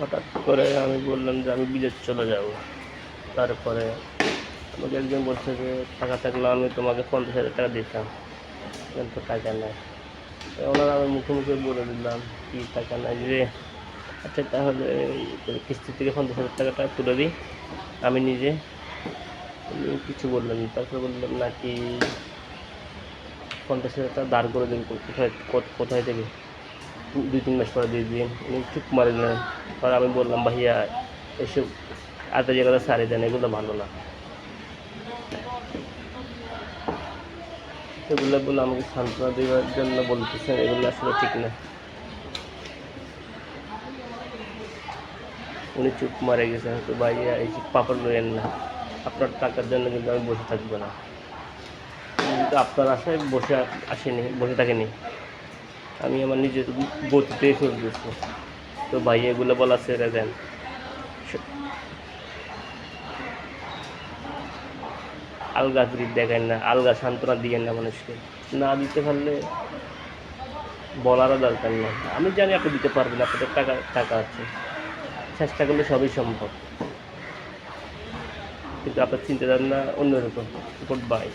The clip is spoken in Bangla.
হঠাৎ করে আমি বললাম যে আমি বিদেশ চলে যাব। তারপরে আমাকে একজন বলছে যে টাকা থাকলে আমি তোমাকে 50,000 টাকা দিতাম, কিন্তু টাকা নেই। ওনারা আমি মুখে মুখে বলে দিলাম কি টাকা নাই রে। আচ্ছা তাহলে কিস্তি থেকে 50,000 টাকাটা তুলে দিই আমি নিজে। উনি কিছু বললেন না। তারপরে বললাম নাকি 50,000 টাকা দাঁড় করে দেবেন কোথায় থেকে 2-3 মাস পরে দিয়ে দিন। উনি চুপ মারে দিলেন। আর আমি বললাম ভাইয়া এসব আধা জায়গাটা সারিয়ে দেন, এগুলো ভালো না। এগুলো বলে আমাকে সান্ত্বনা দেওয়ার জন্য বলতেছেন, এগুলো আসলে ঠিক না। উনি চুপ মারে গেছেন। তো ভাইয়া এই পাপড় লইয়েন না, আপনার টাকার জন্য কিন্তু আমি বসে থাকবো না। কিন্তু আপনার আশায় বসে থাকিনি। আমি আমার নিজের গতিতেই চলতেছি। তো ভাই এগুলো বলা ছেড়ে দেন। আলগা ফিরিত দেখায় না, আলগা সান্ত্বনা দিয়েন না মানুষকে। না দিতে পারলে বলারও দরকার নেই। আমি জানি আপনি দিতে পারবেন, আপনাদের টাকা আছে, চেষ্টা করলে সবই সম্ভব। কিন্তু আপনার চিন্তাধারণা অন্যরকম। Good bye.